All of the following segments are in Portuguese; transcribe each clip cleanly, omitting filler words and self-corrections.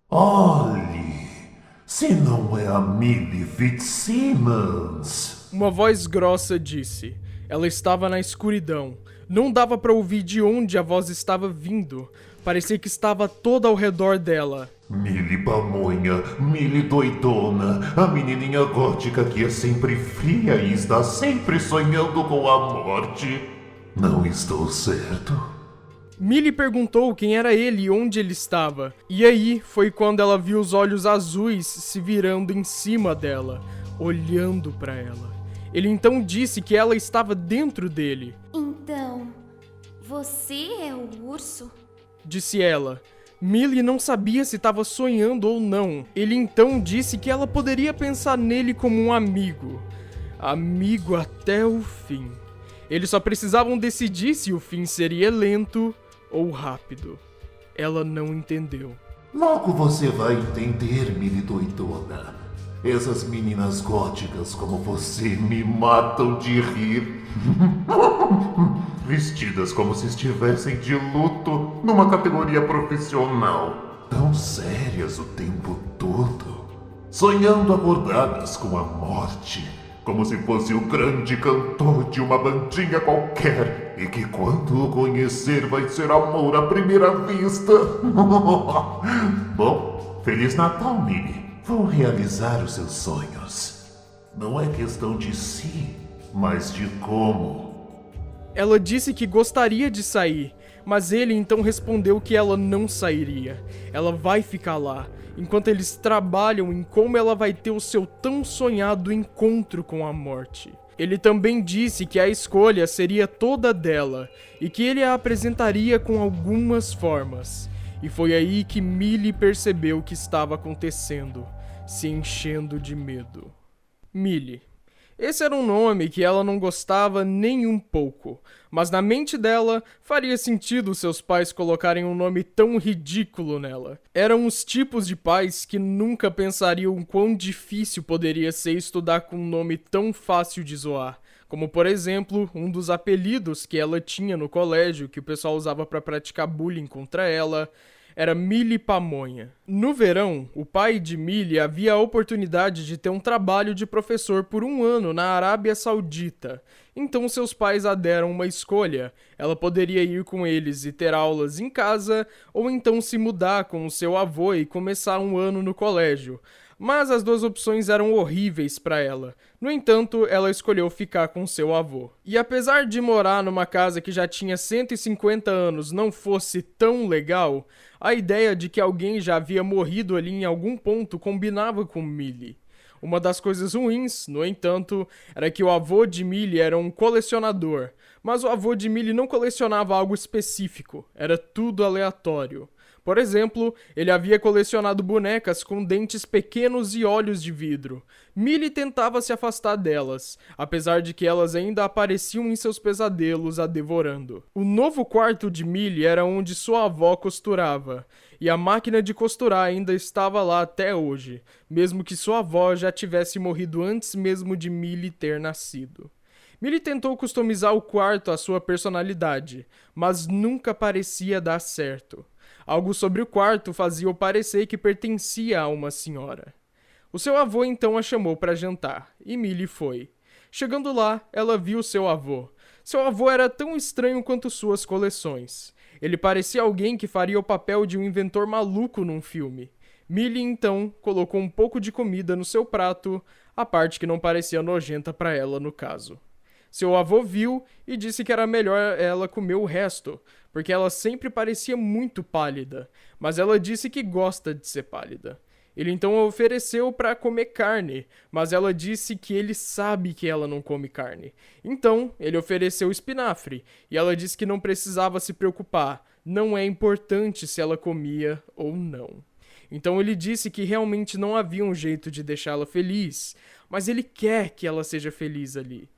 Olhe, se não é a Millie Fitzsimmons. Uma voz grossa disse. Ela estava na escuridão. Não dava para ouvir de onde a voz estava vindo. Parecia que estava toda ao redor dela. Millie pamonha, Millie doidona, a menininha gótica que é sempre fria e está sempre sonhando com a morte. Não estou certo? Millie perguntou quem era ele e onde ele estava. E aí foi quando ela viu os olhos azuis se virando em cima dela, olhando para ela. Ele então disse que ela estava dentro dele. Então, você é o urso? Disse ela. Millie não sabia se estava sonhando ou não. Ele então disse que ela poderia pensar nele como um amigo. Amigo até o fim. Eles só precisavam decidir se o fim seria lento ou rápido. Ela não entendeu. Logo você vai entender, Millie doidona. Essas meninas góticas como você me matam de rir. Vestidas como se estivessem de luto numa categoria profissional. Tão sérias o tempo todo. Sonhando acordadas com a morte. Como se fosse o grande cantor de uma bandinha qualquer. E que quando o conhecer vai ser amor à primeira vista. Bom, Feliz Natal, Millie. Vou realizar os seus sonhos. Não é questão de se, mas de como. Ela disse que gostaria de sair, mas ele então respondeu que ela não sairia. Ela vai ficar lá, enquanto eles trabalham em como ela vai ter o seu tão sonhado encontro com a morte. Ele também disse que a escolha seria toda dela, e que ele a apresentaria com algumas formas. E foi aí que Millie percebeu o que estava acontecendo, se enchendo de medo. Millie. Esse era um nome que ela não gostava nem um pouco, mas na mente dela faria sentido seus pais colocarem um nome tão ridículo nela. Eram os tipos de pais que nunca pensariam quão difícil poderia ser estudar com um nome tão fácil de zoar. Como, por exemplo, um dos apelidos que ela tinha no colégio, que o pessoal usava para praticar bullying contra ela, era Millie Pamonha. No verão, o pai de Millie havia a oportunidade de ter um trabalho de professor por 1 ano na Arábia Saudita. Então seus pais a deram uma escolha. Ela poderia ir com eles e ter aulas em casa, ou então se mudar com o seu avô e começar 1 ano no colégio. Mas as duas opções eram horríveis para ela. No entanto, ela escolheu ficar com seu avô. E apesar de morar numa casa que já tinha 150 anos não fosse tão legal, a ideia de que alguém já havia morrido ali em algum ponto combinava com Millie. Uma das coisas ruins, no entanto, era que o avô de Millie era um colecionador, mas o avô de Millie não colecionava algo específico, era tudo aleatório. Por exemplo, ele havia colecionado bonecas com dentes pequenos e olhos de vidro. Millie tentava se afastar delas, apesar de que elas ainda apareciam em seus pesadelos a devorando. O novo quarto de Millie era onde sua avó costurava, e a máquina de costurar ainda estava lá até hoje, mesmo que sua avó já tivesse morrido antes mesmo de Millie ter nascido. Millie tentou customizar o quarto à sua personalidade, mas nunca parecia dar certo. Algo sobre o quarto fazia-o parecer que pertencia a uma senhora. O seu avô então a chamou para jantar, e Millie foi. Chegando lá, ela viu seu avô. Seu avô era tão estranho quanto suas coleções. Ele parecia alguém que faria o papel de um inventor maluco num filme. Millie então colocou um pouco de comida no seu prato, a parte que não parecia nojenta para ela no caso. Seu avô viu e disse que era melhor ela comer o resto, porque ela sempre parecia muito pálida, mas ela disse que gosta de ser pálida. Ele então a ofereceu para comer carne, mas ela disse que ele sabe que ela não come carne. Então, ele ofereceu espinafre, e ela disse que não precisava se preocupar, não é importante se ela comia ou não. Então ele disse que realmente não havia um jeito de deixá-la feliz, mas ele quer que ela seja feliz ali.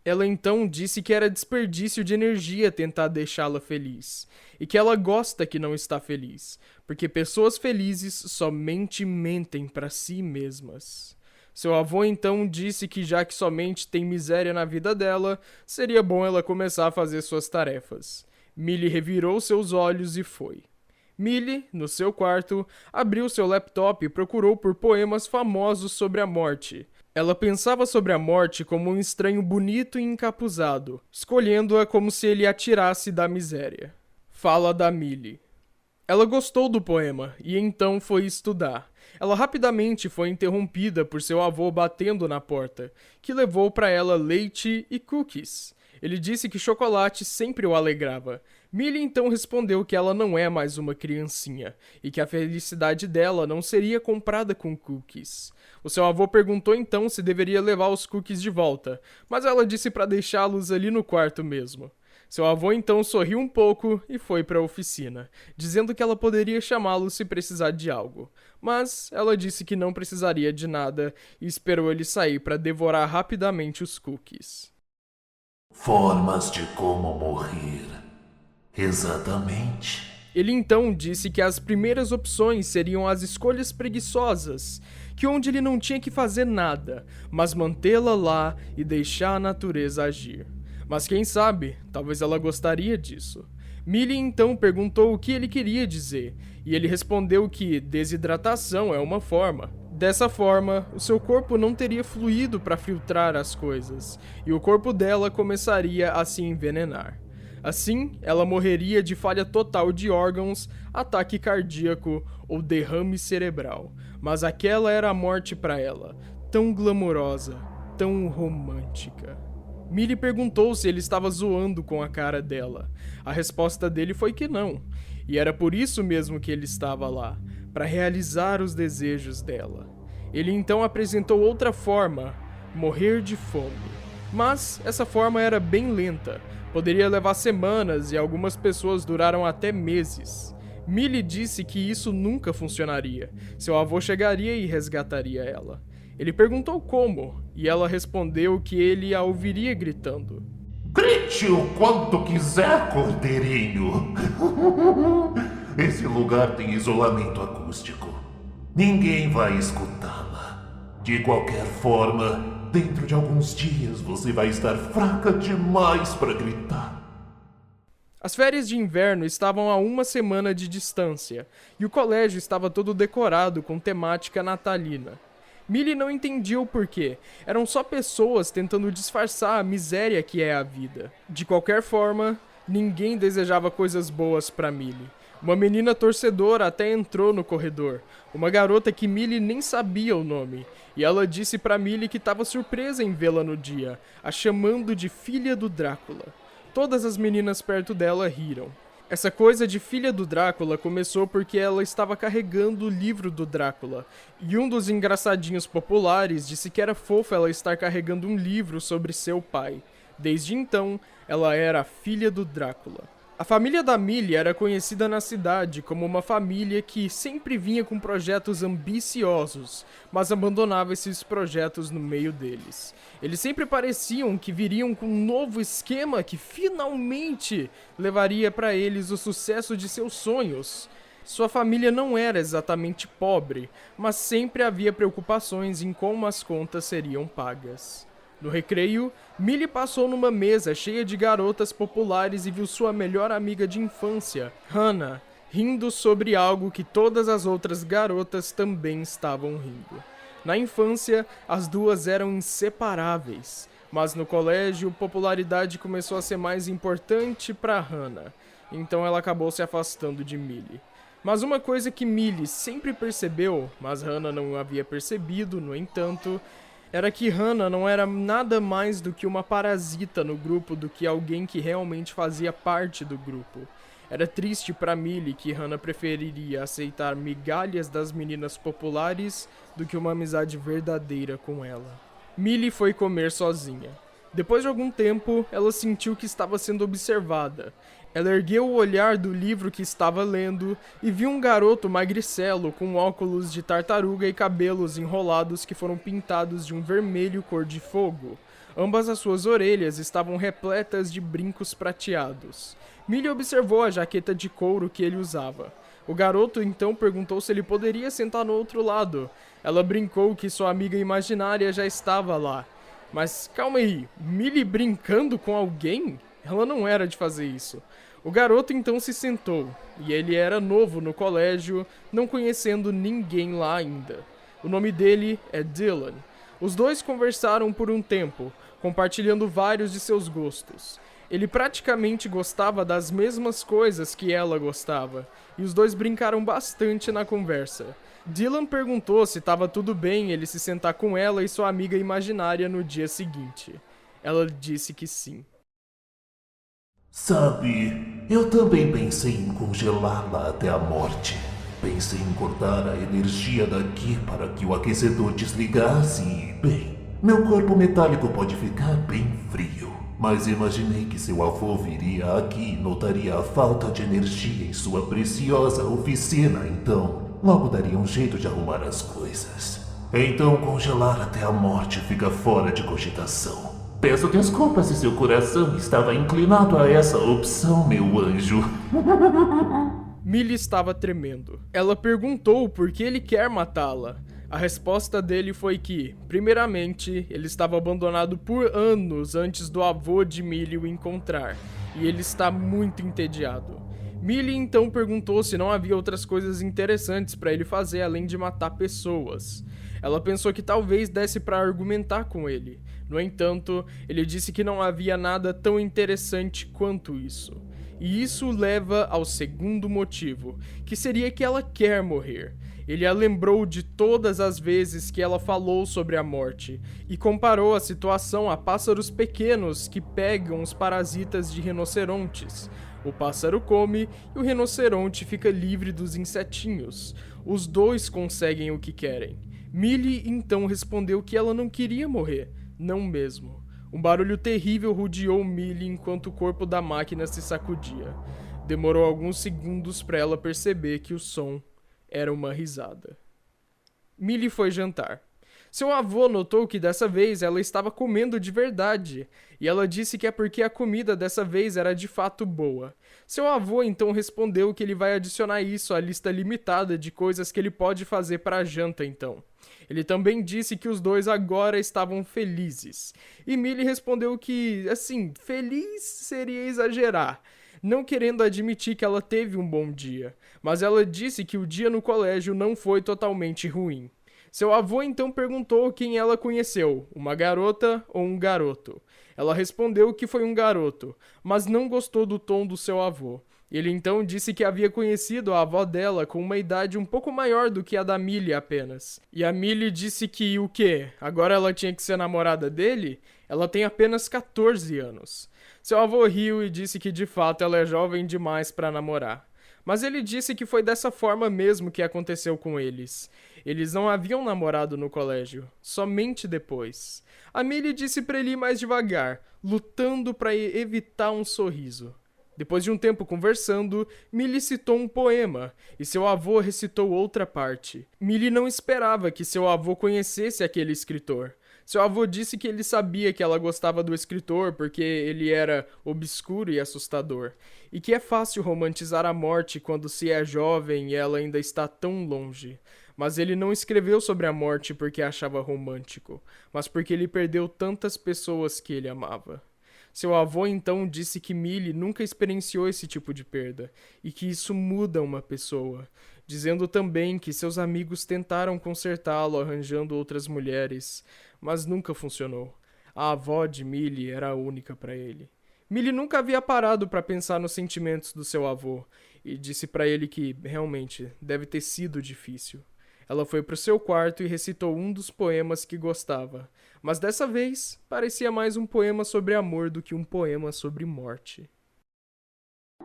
Ela então disse que era desperdício de energia tentar deixá-la feliz, e que ela gosta que não está feliz, porque pessoas felizes somente mentem para si mesmas. Seu avô então disse que já que somente tem miséria na vida dela, seria bom ela começar a fazer suas tarefas. Millie revirou seus olhos e foi. Millie, no seu quarto, abriu seu laptop e procurou por poemas famosos sobre a morte. Ela pensava sobre a morte como um estranho bonito e encapuzado, escolhendo-a como se ele atirasse da miséria. Fala da Millie. Ela gostou do poema e então foi estudar. Ela rapidamente foi interrompida por seu avô batendo na porta, que levou para ela leite e cookies. Ele disse que chocolate sempre o alegrava. Millie então respondeu que ela não é mais uma criancinha e que a felicidade dela não seria comprada com cookies. O seu avô perguntou então se deveria levar os cookies de volta, mas ela disse para deixá-los ali no quarto mesmo. Seu avô então sorriu um pouco e foi para a oficina, dizendo que ela poderia chamá-lo se precisar de algo. Mas ela disse que não precisaria de nada e esperou ele sair para devorar rapidamente os cookies. Formas de como morrer. Exatamente. Ele então disse que as primeiras opções seriam as escolhas preguiçosas, que onde ele não tinha que fazer nada, mas mantê-la lá e deixar a natureza agir. Mas quem sabe, talvez ela gostaria disso. Millie então perguntou o que ele queria dizer, e ele respondeu que desidratação é uma forma. Dessa forma, o seu corpo não teria fluido para filtrar as coisas, e o corpo dela começaria a se envenenar. Assim, ela morreria de falha total de órgãos, ataque cardíaco ou derrame cerebral. Mas aquela era a morte para ela, tão glamourosa, tão romântica. Millie perguntou se ele estava zoando com a cara dela. A resposta dele foi que não, e era por isso mesmo que ele estava lá, para realizar os desejos dela. Ele então apresentou outra forma, morrer de fome. Mas essa forma era bem lenta, poderia levar semanas e algumas pessoas duraram até meses. Millie disse que isso nunca funcionaria, seu avô chegaria e resgataria ela. Ele perguntou como, e ela respondeu que ele a ouviria gritando. Grite o quanto quiser, cordeirinho. Esse lugar tem isolamento acústico. Ninguém vai escutá-la. De qualquer forma, dentro de alguns dias você vai estar fraca demais para gritar. As férias de inverno estavam a 1 semana de distância, e o colégio estava todo decorado com temática natalina. Millie não entendia o porquê, eram só pessoas tentando disfarçar a miséria que é a vida. De qualquer forma, ninguém desejava coisas boas para Millie. Uma menina torcedora até entrou no corredor, uma garota que Millie nem sabia o nome, e ela disse para Millie que estava surpresa em vê-la no dia, a chamando de filha do Drácula. Todas as meninas perto dela riram. Essa coisa de filha do Drácula começou porque ela estava carregando o livro do Drácula, e um dos engraçadinhos populares disse que era fofo ela estar carregando um livro sobre seu pai. Desde então, ela era a filha do Drácula. A família da Millie era conhecida na cidade como uma família que sempre vinha com projetos ambiciosos, mas abandonava esses projetos no meio deles. Eles sempre pareciam que viriam com um novo esquema que finalmente levaria para eles o sucesso de seus sonhos. Sua família não era exatamente pobre, mas sempre havia preocupações em como as contas seriam pagas. No recreio, Millie passou numa mesa cheia de garotas populares e viu sua melhor amiga de infância, Hannah, rindo sobre algo que todas as outras garotas também estavam rindo. Na infância, as duas eram inseparáveis, mas no colégio, popularidade começou a ser mais importante para Hannah, então ela acabou se afastando de Millie. Mas uma coisa que Millie sempre percebeu, mas Hannah não havia percebido, no entanto, era que Hannah não era nada mais do que uma parasita no grupo do que alguém que realmente fazia parte do grupo. Era triste para Millie que Hannah preferiria aceitar migalhas das meninas populares do que uma amizade verdadeira com ela. Millie foi comer sozinha. Depois de algum tempo, ela sentiu que estava sendo observada. Ela ergueu o olhar do livro que estava lendo e viu um garoto magricelo com óculos de tartaruga e cabelos enrolados que foram pintados de um vermelho cor de fogo. Ambas as suas orelhas estavam repletas de brincos prateados. Millie observou a jaqueta de couro que ele usava. O garoto então perguntou se ele poderia sentar no outro lado. Ela brincou que sua amiga imaginária já estava lá. Mas calma aí, Millie brincando com alguém? Ela não era de fazer isso. O garoto então se sentou, e ele era novo no colégio, não conhecendo ninguém lá ainda. O nome dele é Dylan. Os dois conversaram por um tempo, compartilhando vários de seus gostos. Ele praticamente gostava das mesmas coisas que ela gostava, e os dois brincaram bastante na conversa. Dylan perguntou se estava tudo bem ele se sentar com ela e sua amiga imaginária no dia seguinte. Ela disse que sim. Sabe, eu também pensei em congelá-la até a morte. Pensei em cortar a energia daqui para que o aquecedor desligasse e, bem, meu corpo metálico pode ficar bem frio. Mas imaginei que seu avô viria aqui e notaria a falta de energia em sua preciosa oficina, então logo daria um jeito de arrumar as coisas. Então congelar até a morte fica fora de cogitação. Peço desculpas se seu coração estava inclinado a essa opção, meu anjo. Millie estava tremendo. Ela perguntou por que ele quer matá-la. A resposta dele foi que, primeiramente, ele estava abandonado por anos antes do avô de Millie o encontrar, e ele está muito entediado. Millie então perguntou se não havia outras coisas interessantes para ele fazer além de matar pessoas. Ela pensou que talvez desse para argumentar com ele. No entanto, ele disse que não havia nada tão interessante quanto isso. E isso leva ao segundo motivo, que seria que ela quer morrer. Ele a lembrou de todas as vezes que ela falou sobre a morte e comparou a situação a pássaros pequenos que pegam os parasitas de rinocerontes. O pássaro come e o rinoceronte fica livre dos insetinhos. Os dois conseguem o que querem. Millie então respondeu que ela não queria morrer, não mesmo. Um barulho terrível rodeou Millie enquanto o corpo da máquina se sacudia. Demorou alguns segundos para ela perceber que o som era uma risada. Millie foi jantar. Seu avô notou que dessa vez ela estava comendo de verdade, e ela disse que é porque a comida dessa vez era de fato boa. Seu avô então respondeu que ele vai adicionar isso à lista limitada de coisas que ele pode fazer para a janta então. Ele também disse que os dois agora estavam felizes. E Millie respondeu que, assim, feliz seria exagerar, não querendo admitir que ela teve um bom dia, mas ela disse que o dia no colégio não foi totalmente ruim. Seu avô então perguntou quem ela conheceu, uma garota ou um garoto. Ela respondeu que foi um garoto, mas não gostou do tom do seu avô. Ele então disse que havia conhecido a avó dela com uma idade um pouco maior do que a da Millie apenas. E a Millie disse que o quê? Agora ela tinha que ser namorada dele? Ela tem apenas 14 anos. Seu avô riu e disse que de fato ela é jovem demais para namorar. Mas ele disse que foi dessa forma mesmo que aconteceu com eles. Eles não haviam namorado no colégio, somente depois. A Millie disse para ele ir mais devagar, lutando para evitar um sorriso. Depois de um tempo conversando, Millie citou um poema, e seu avô recitou outra parte. Millie não esperava que seu avô conhecesse aquele escritor. Seu avô disse que ele sabia que ela gostava do escritor porque ele era obscuro e assustador, e que é fácil romantizar a morte quando se é jovem e ela ainda está tão longe. Mas ele não escreveu sobre a morte porque achava romântico, mas porque ele perdeu tantas pessoas que ele amava. Seu avô então disse que Millie nunca experienciou esse tipo de perda, e que isso muda uma pessoa, dizendo também que seus amigos tentaram consertá-lo arranjando outras mulheres, mas nunca funcionou. A avó de Millie era a única para ele. Millie nunca havia parado para pensar nos sentimentos do seu avô, e disse para ele que, realmente, deve ter sido difícil. Ela foi para o seu quarto e recitou um dos poemas que gostava, mas dessa vez parecia mais um poema sobre amor do que um poema sobre morte.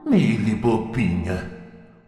Millie, bobinha.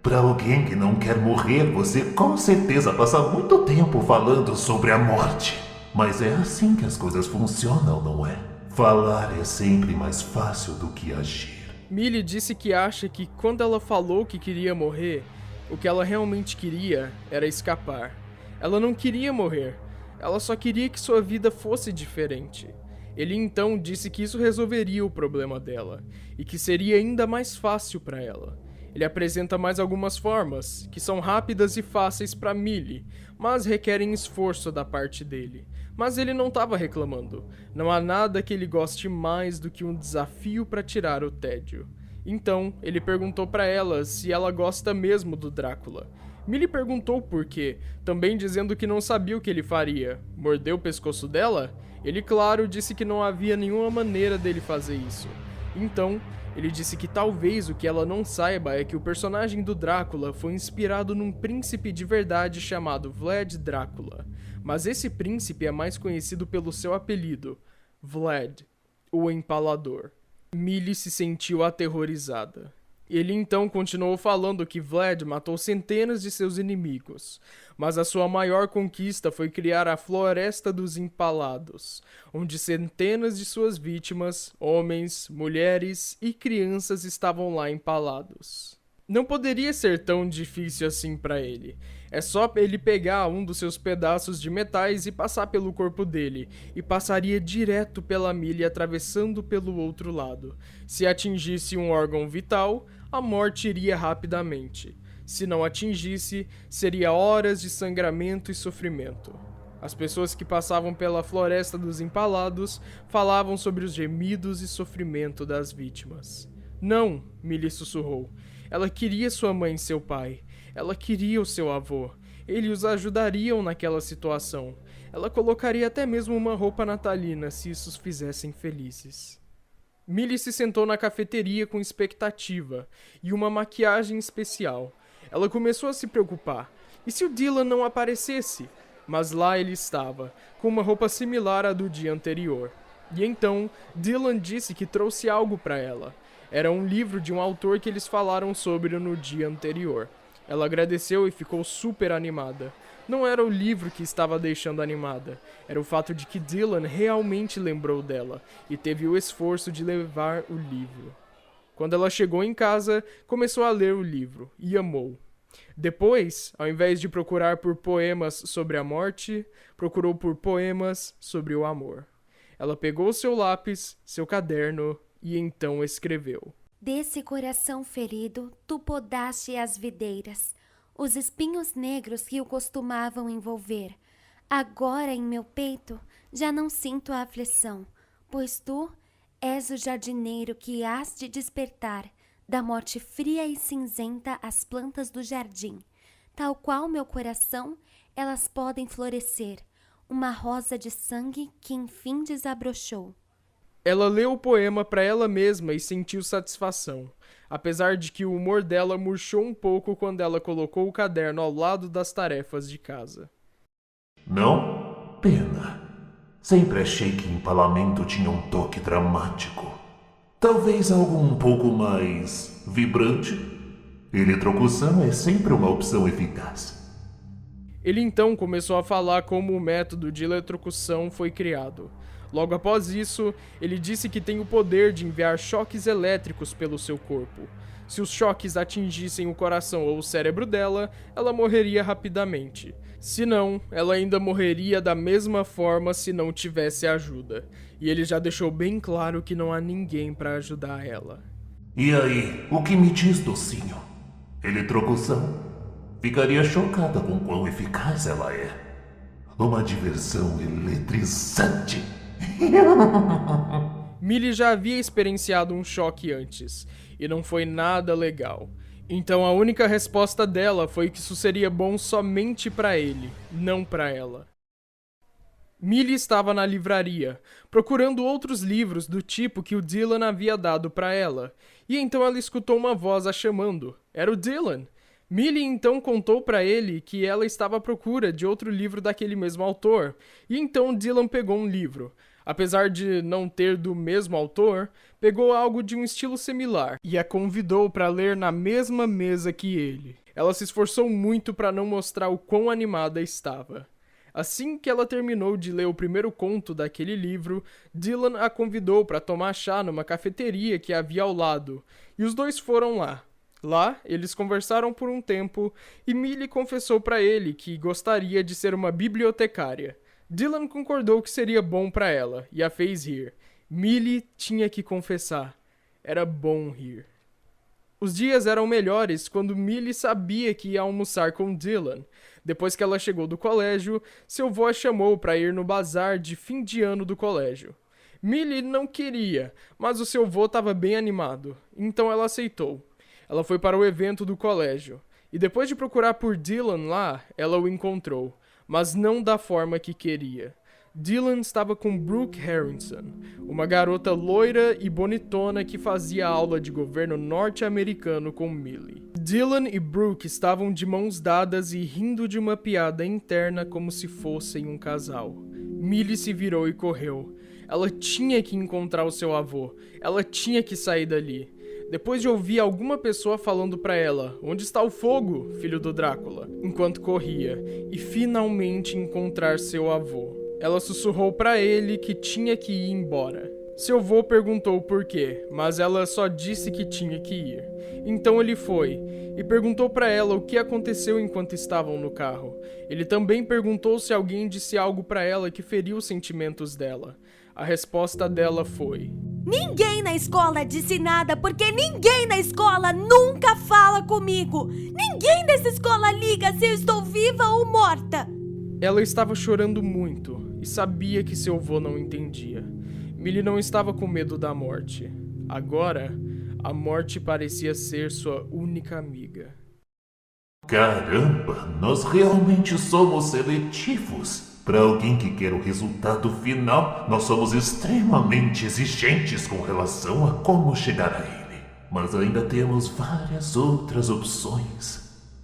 Para alguém que não quer morrer, você com certeza passa muito tempo falando sobre a morte. Mas é assim que as coisas funcionam, não é? Falar é sempre mais fácil do que agir. Millie disse que acha que quando ela falou que queria morrer, o que ela realmente queria era escapar. Ela não queria morrer, ela só queria que sua vida fosse diferente. Ele então disse que isso resolveria o problema dela, e que seria ainda mais fácil para ela. Ele apresenta mais algumas formas, que são rápidas e fáceis para Millie, mas requerem esforço da parte dele. Mas ele não estava reclamando. Não há nada que ele goste mais do que um desafio para tirar o tédio. Então, ele perguntou para ela se ela gosta mesmo do Drácula. Millie perguntou por quê, também dizendo que não sabia o que ele faria. Mordeu o pescoço dela? Ele, claro, disse que não havia nenhuma maneira dele fazer isso. Então, ele disse que talvez o que ela não saiba é que o personagem do Drácula foi inspirado num príncipe de verdade chamado Vlad Drácula. Mas esse príncipe é mais conhecido pelo seu apelido, Vlad, o Empalador. Millie se sentiu aterrorizada. Ele então continuou falando que Vlad matou centenas de seus inimigos, mas a sua maior conquista foi criar a Floresta dos Empalados, onde centenas de suas vítimas, homens, mulheres e crianças estavam lá empalados. Não poderia ser tão difícil assim para ele. É só ele pegar um dos seus pedaços de metais e passar pelo corpo dele, e passaria direto pela Millie atravessando pelo outro lado. Se atingisse um órgão vital, a morte iria rapidamente. Se não atingisse, seria horas de sangramento e sofrimento. As pessoas que passavam pela Floresta dos Empalados falavam sobre os gemidos e sofrimento das vítimas. Não, Millie sussurrou. Ela queria sua mãe e seu pai. Ela queria o seu avô. Eles os ajudariam naquela situação. Ela colocaria até mesmo uma roupa natalina se isso os fizessem felizes. Millie se sentou na cafeteria com expectativa e uma maquiagem especial. Ela começou a se preocupar. E se o Dylan não aparecesse? Mas lá ele estava, com uma roupa similar à do dia anterior. E então, Dylan disse que trouxe algo para ela. Era um livro de um autor que eles falaram sobre no dia anterior. Ela agradeceu e ficou super animada. Não era o livro que estava deixando animada, era o fato de que Dylan realmente lembrou dela e teve o esforço de levar o livro. Quando ela chegou em casa, começou a ler o livro e amou. Depois, ao invés de procurar por poemas sobre a morte, procurou por poemas sobre o amor. Ela pegou seu lápis, seu caderno e então escreveu. Desse coração ferido, tu podaste as videiras, os espinhos negros que o costumavam envolver. Agora em meu peito já não sinto a aflição, pois tu és o jardineiro que hás de despertar da morte fria e cinzenta as plantas do jardim. Tal qual meu coração, elas podem florescer, uma rosa de sangue que enfim desabrochou. Ela leu o poema para ela mesma e sentiu satisfação, apesar de que o humor dela murchou um pouco quando ela colocou o caderno ao lado das tarefas de casa. Não? Pena. Sempre achei que empalamento tinha um toque dramático. Talvez algo um pouco mais vibrante. Eletrocução é sempre uma opção eficaz. Ele então começou a falar como o método de eletrocução foi criado. Logo após isso, ele disse que tem o poder de enviar choques elétricos pelo seu corpo. Se os choques atingissem o coração ou o cérebro dela, ela morreria rapidamente. Se não, ela ainda morreria da mesma forma se não tivesse ajuda. E ele já deixou bem claro que não há ninguém para ajudar ela. E aí, o que me diz, docinho? Eletrocução? Ficaria chocada com quão eficaz ela é. Uma diversão eletrizante. Millie já havia experienciado um choque antes, e não foi nada legal. Então a única resposta dela foi que isso seria bom somente para ele, não para ela. Millie estava na livraria, procurando outros livros do tipo que o Dylan havia dado para ela, e então ela escutou uma voz a chamando. Era o Dylan! Millie então contou para ele que ela estava à procura de outro livro daquele mesmo autor, e então Dylan pegou um livro. Apesar de não ter do mesmo autor, pegou algo de um estilo similar e a convidou para ler na mesma mesa que ele. Ela se esforçou muito para não mostrar o quão animada estava. Assim que ela terminou de ler o primeiro conto daquele livro, Dylan a convidou para tomar chá numa cafeteria que havia ao lado, e os dois foram lá. Lá, eles conversaram por um tempo e Millie confessou para ele que gostaria de ser uma bibliotecária. Dylan concordou que seria bom para ela e a fez rir. Millie tinha que confessar. Era bom rir. Os dias eram melhores quando Millie sabia que ia almoçar com Dylan. Depois que ela chegou do colégio, seu avô a chamou para ir no bazar de fim de ano do colégio. Millie não queria, mas o seu avô estava bem animado, então ela aceitou. Ela foi para o evento do colégio, e depois de procurar por Dylan lá, ela o encontrou, mas não da forma que queria. Dylan estava com Brooke Harrison, uma garota loira e bonitona que fazia aula de governo norte-americano com Millie. Dylan e Brooke estavam de mãos dadas e rindo de uma piada interna como se fossem um casal. Millie se virou e correu. Ela tinha que encontrar o seu avô. Ela tinha que sair dali. Depois de ouvir alguma pessoa falando pra ela: "Onde está o fogo, filho do Drácula?", enquanto corria, e finalmente encontrar seu avô. Ela sussurrou pra ele que tinha que ir embora. Seu avô perguntou por quê, mas ela só disse que tinha que ir. Então ele foi, e perguntou pra ela o que aconteceu enquanto estavam no carro. Ele também perguntou se alguém disse algo pra ela que feriu os sentimentos dela. A resposta dela foi: Ninguém na escola disse nada porque ninguém na escola nunca fala comigo. Ninguém dessa escola liga se eu estou viva ou morta. Ela estava chorando muito e sabia que seu avô não entendia. Millie não estava com medo da morte. Agora, a morte parecia ser sua única amiga. Caramba, nós realmente somos seletivos. Para alguém que quer o resultado final, nós somos extremamente exigentes com relação a como chegar a ele. Mas ainda temos várias outras opções.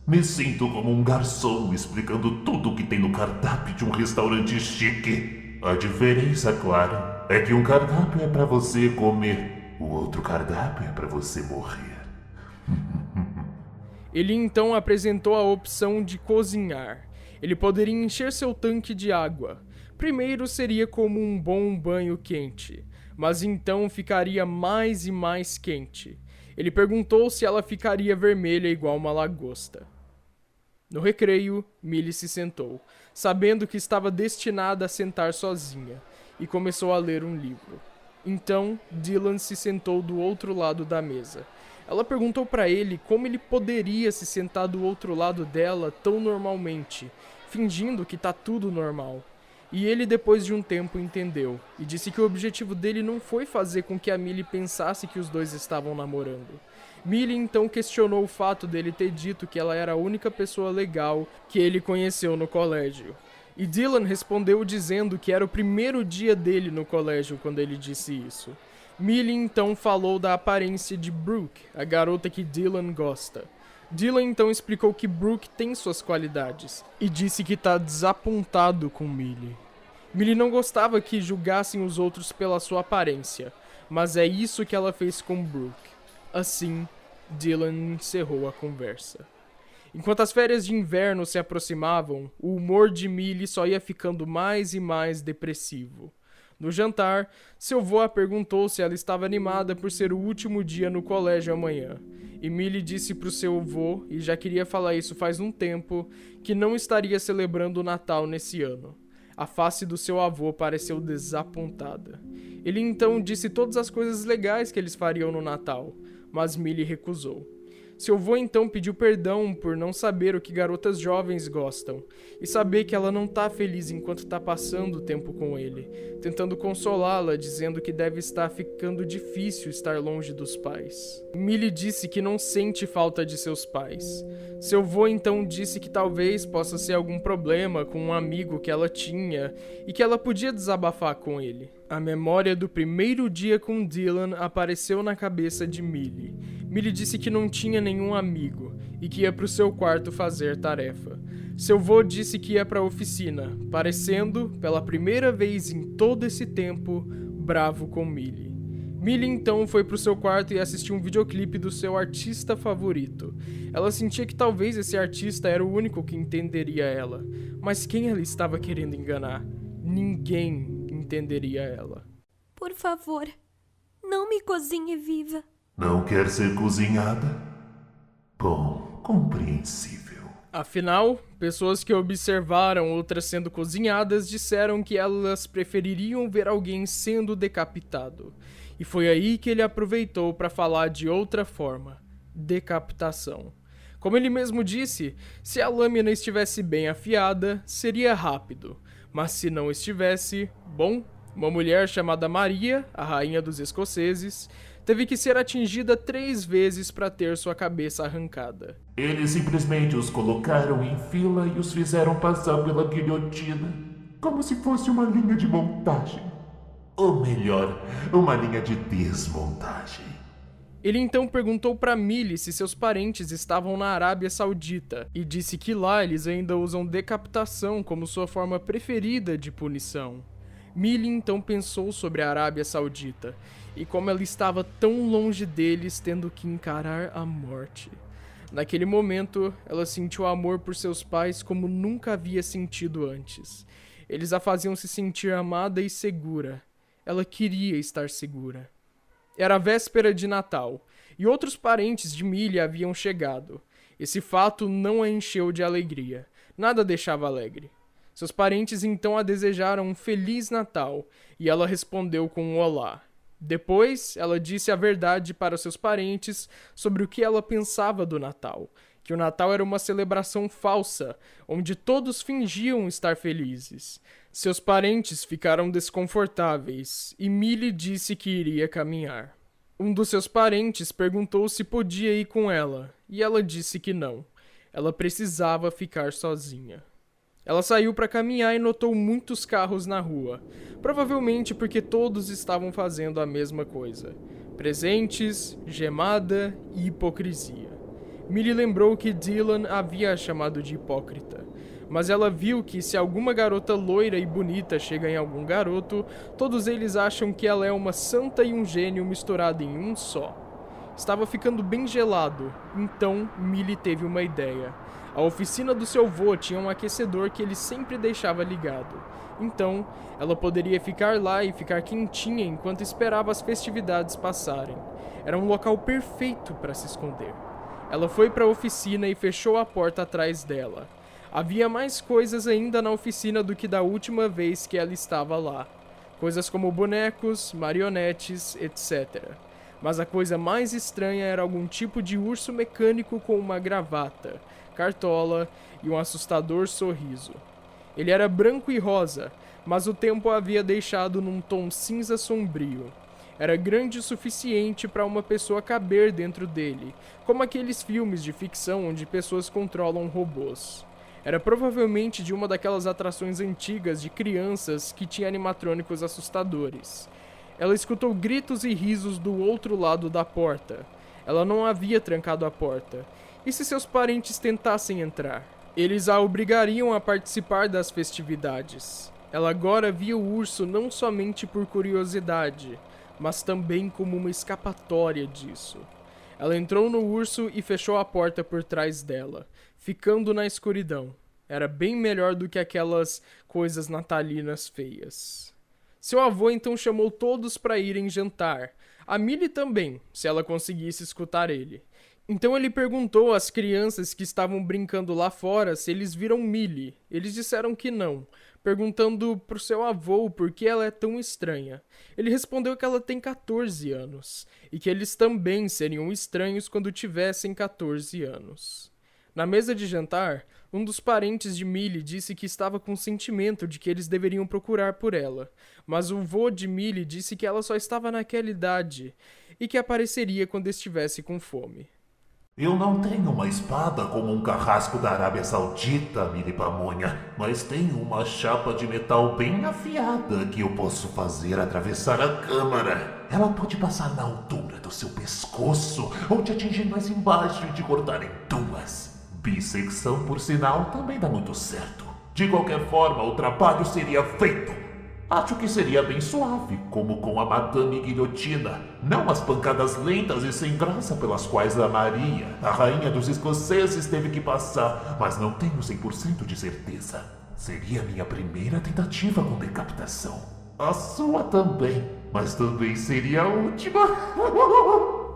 Me sinto como um garçom explicando tudo o que tem no cardápio de um restaurante chique. A diferença, claro, é que um cardápio é para você comer, o outro cardápio é para você morrer. Ele então apresentou a opção de cozinhar. Ele poderia encher seu tanque de água. Primeiro seria como um bom banho quente, mas então ficaria mais e mais quente. Ele perguntou se ela ficaria vermelha igual uma lagosta. No recreio, Millie se sentou, sabendo que estava destinada a sentar sozinha, e começou a ler um livro. Então, Dylan se sentou do outro lado da mesa. Ela perguntou para ele como ele poderia se sentar do outro lado dela tão normalmente, fingindo que tá tudo normal. E ele, depois de um tempo, entendeu, e disse que o objetivo dele não foi fazer com que a Millie pensasse que os dois estavam namorando. Millie então questionou o fato dele ter dito que ela era a única pessoa legal que ele conheceu no colégio. E Dylan respondeu dizendo que era o primeiro dia dele no colégio quando ele disse isso. Millie então falou da aparência de Brooke, a garota que Dylan gosta. Dylan então explicou que Brooke tem suas qualidades e disse que tá desapontado com Millie. Millie não gostava que julgassem os outros pela sua aparência, mas é isso que ela fez com Brooke. Assim, Dylan encerrou a conversa. Enquanto as férias de inverno se aproximavam, o humor de Millie só ia ficando mais e mais depressivo. No jantar, seu avô a perguntou se ela estava animada por ser o último dia no colégio amanhã. E Millie disse pro seu avô, e já queria falar isso faz um tempo, que não estaria celebrando o Natal nesse ano. A face do seu avô pareceu desapontada. Ele então disse todas as coisas legais que eles fariam no Natal, mas Millie recusou. Seu avô então pediu perdão por não saber o que garotas jovens gostam e saber que ela não tá feliz enquanto tá passando tempo com ele, tentando consolá-la, dizendo que deve estar ficando difícil estar longe dos pais. Millie disse que não sente falta de seus pais. Seu avô então disse que talvez possa ser algum problema com um amigo que ela tinha e que ela podia desabafar com ele. A memória do primeiro dia com Dylan apareceu na cabeça de Millie. Millie disse que não tinha nenhum amigo e que ia para o seu quarto fazer tarefa. Seu avô disse que ia para a oficina, parecendo, pela primeira vez em todo esse tempo, bravo com Millie. Millie então foi para o seu quarto e assistiu um videoclipe do seu artista favorito. Ela sentia que talvez esse artista era o único que entenderia ela, mas quem ela estava querendo enganar? Ninguém entenderia ela. Por favor, não me cozinhe viva. Não quer ser cozinhada? Bom, compreensível. Afinal, pessoas que observaram outras sendo cozinhadas disseram que elas prefeririam ver alguém sendo decapitado. E foi aí que ele aproveitou para falar de outra forma. decapitação. Como ele mesmo disse, se a lâmina estivesse bem afiada, seria rápido, mas se não estivesse, bom, uma mulher chamada Maria, a rainha dos escoceses, teve que ser atingida 3 vezes para ter sua cabeça arrancada. Eles simplesmente os colocaram em fila e os fizeram passar pela guilhotina, como se fosse uma linha de montagem. Ou melhor, uma linha de desmontagem. Ele então perguntou para Millie se seus parentes estavam na Arábia Saudita e disse que lá eles ainda usam decapitação como sua forma preferida de punição. Millie então pensou sobre a Arábia Saudita e como ela estava tão longe deles, tendo que encarar a morte. Naquele momento, ela sentiu amor por seus pais como nunca havia sentido antes. Eles a faziam se sentir amada e segura. Ela queria estar segura. Era a véspera de Natal, e outros parentes de Millie haviam chegado. Esse fato não a encheu de alegria. Nada a deixava alegre. Seus parentes então a desejaram um Feliz Natal, e ela respondeu com um olá. Depois, ela disse a verdade para seus parentes sobre o que ela pensava do Natal, que o Natal era uma celebração falsa, onde todos fingiam estar felizes. Seus parentes ficaram desconfortáveis, e Millie disse que iria caminhar. Um dos seus parentes perguntou se podia ir com ela, e ela disse que não. Ela precisava ficar sozinha. Ela saiu para caminhar e notou muitos carros na rua, provavelmente porque todos estavam fazendo a mesma coisa. Presentes, gemada e hipocrisia. Millie lembrou que Dylan havia a chamado de hipócrita, mas ela viu que se alguma garota loira e bonita chega em algum garoto, todos eles acham que ela é uma santa e um gênio misturado em um só. Estava ficando bem gelado, então Millie teve uma ideia. A oficina do seu vô tinha um aquecedor que ele sempre deixava ligado. Então, ela poderia ficar lá e ficar quentinha enquanto esperava as festividades passarem. Era um local perfeito para se esconder. Ela foi para a oficina e fechou a porta atrás dela. Havia mais coisas ainda na oficina do que da última vez que ela estava lá. Coisas como bonecos, marionetes, etc. Mas a coisa mais estranha era algum tipo de urso mecânico com uma gravata, cartola e um assustador sorriso. Ele era branco e rosa, mas o tempo o havia deixado num tom cinza sombrio. Era grande o suficiente para uma pessoa caber dentro dele, como aqueles filmes de ficção onde pessoas controlam robôs. Era provavelmente de uma daquelas atrações antigas de crianças que tinha animatrônicos assustadores. Ela escutou gritos e risos do outro lado da porta. Ela não havia trancado a porta. E se seus parentes tentassem entrar? Eles a obrigariam a participar das festividades. Ela agora via o urso não somente por curiosidade, mas também como uma escapatória disso. Ela entrou no urso e fechou a porta por trás dela, ficando na escuridão. Era bem melhor do que aquelas coisas natalinas feias. Seu avô então chamou todos para irem jantar. A Millie também, se ela conseguisse escutar ele. Então ele perguntou às crianças que estavam brincando lá fora se eles viram Millie. Eles disseram que não, perguntando pro seu avô por que ela é tão estranha. Ele respondeu que ela tem 14 anos, e que eles também seriam estranhos quando tivessem 14 anos. Na mesa de jantar, um dos parentes de Millie disse que estava com o sentimento de que eles deveriam procurar por ela, mas o vô de Millie disse que ela só estava naquela idade, e que apareceria quando estivesse com fome. Eu não tenho uma espada como um carrasco da Arábia Saudita, Millie Pamonha, mas tenho uma chapa de metal bem afiada que eu posso fazer atravessar a câmara. Ela pode passar na altura do seu pescoço ou te atingir mais embaixo e te cortar em duas. Bissecção, por sinal, também dá muito certo. De qualquer forma, o trabalho seria feito. Acho que seria bem suave, como com a Madame Guilhotina, não as pancadas lentas e sem graça pelas quais a Maria, a rainha dos escoceses, teve que passar, mas não tenho 100% de certeza. Seria minha primeira tentativa com decapitação. A sua também, mas também seria a última.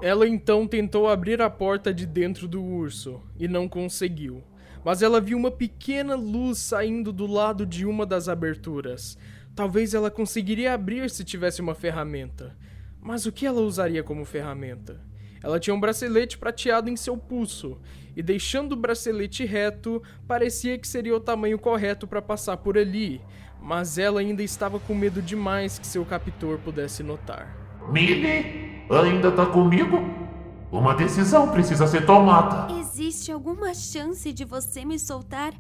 Ela então tentou abrir a porta de dentro do urso, e não conseguiu. Mas ela viu uma pequena luz saindo do lado de uma das aberturas. Talvez ela conseguiria abrir se tivesse uma ferramenta. Mas o que ela usaria como ferramenta? Ela tinha um bracelete prateado em seu pulso, e deixando o bracelete reto, parecia que seria o tamanho correto para passar por ali, mas ela ainda estava com medo demais que seu captor pudesse notar. Millie, ainda tá comigo? Uma decisão precisa ser tomada. Existe alguma chance de você me soltar?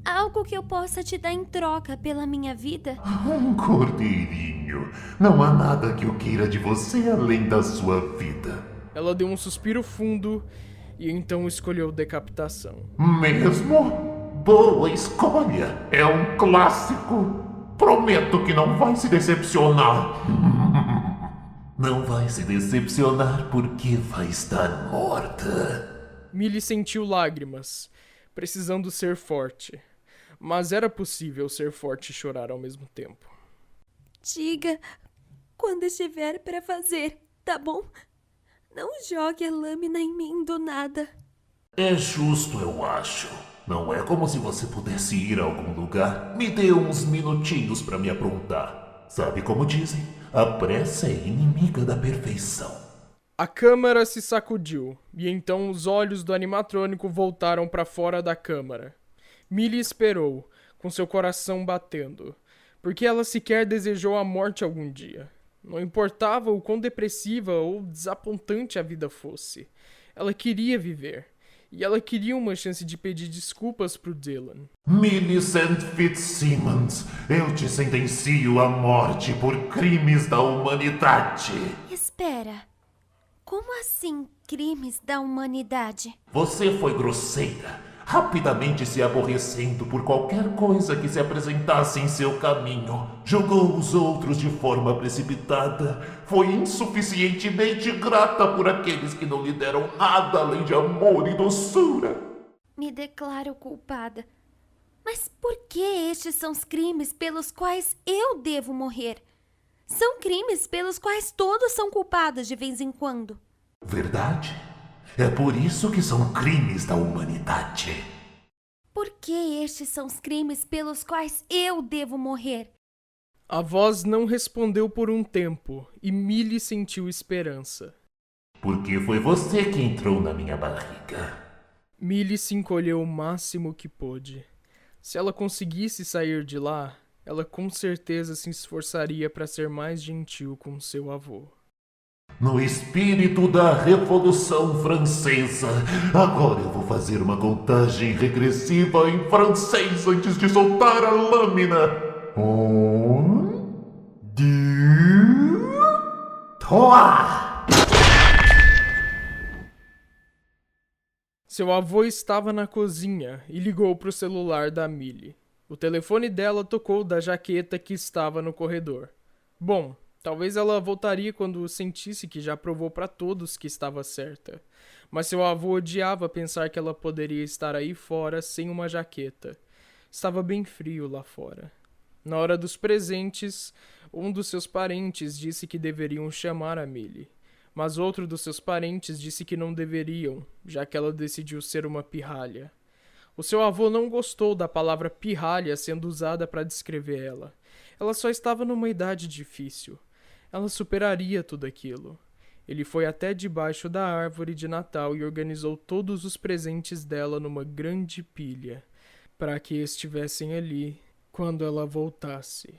Algo que eu possa te dar em troca pela minha vida? Cordeirinho, não há nada que eu queira de você além da sua vida. Ela deu um suspiro fundo e então escolheu decapitação. Mesmo? Boa escolha. É um clássico. Prometo que não vai se decepcionar. Não vai se decepcionar porque vai estar morta. Millie sentiu lágrimas, precisando ser forte. Mas era possível ser forte e chorar ao mesmo tempo. Diga quando estiver para fazer, tá bom? Não jogue a lâmina em mim do nada. É justo, eu acho. Não é como se você pudesse ir a algum lugar. Me dê uns minutinhos para me aprontar. Sabe como dizem? A pressa é inimiga da perfeição. A câmara se sacudiu, e então os olhos do animatrônico voltaram para fora da câmara. Millie esperou, com seu coração batendo, porque ela sequer desejou a morte algum dia. Não importava o quão depressiva ou desapontante a vida fosse. Ela queria viver, e ela queria uma chance de pedir desculpas pro Dylan. Millicent Fitzsimmons, eu te sentencio à morte por crimes da humanidade. Espera. Como assim crimes da humanidade? Você foi grosseira, rapidamente se aborrecendo por qualquer coisa que se apresentasse em seu caminho. Julgou os outros de forma precipitada. Foi insuficientemente grata por aqueles que não lhe deram nada além de amor e doçura. Me declaro culpada. Mas por que estes são os crimes pelos quais eu devo morrer? São crimes pelos quais todos são culpados de vez em quando. Verdade? É por isso que são crimes da humanidade. Por que estes são os crimes pelos quais eu devo morrer? A voz não respondeu por um tempo, e Millie sentiu esperança. Porque foi você que entrou na minha barriga. Millie se encolheu o máximo que pôde. Se ela conseguisse sair de lá, ela com certeza se esforçaria para ser mais gentil com seu avô. No espírito da Revolução Francesa, agora eu vou fazer uma contagem regressiva em francês antes de soltar a lâmina. 1, 2, 3. Seu avô estava na cozinha e ligou para o celular da Millie. O telefone dela tocou da jaqueta que estava no corredor. Bom, talvez ela voltaria quando sentisse que já provou para todos que estava certa. Mas seu avô odiava pensar que ela poderia estar aí fora sem uma jaqueta. Estava bem frio lá fora. Na hora dos presentes, um dos seus parentes disse que deveriam chamar a Millie. Mas outro dos seus parentes disse que não deveriam, já que ela decidiu ser uma pirralha. O seu avô não gostou da palavra pirralha sendo usada para descrever ela. Ela só estava numa idade difícil. Ela superaria tudo aquilo. Ele foi até debaixo da árvore de Natal e organizou todos os presentes dela numa grande pilha, para que estivessem ali quando ela voltasse.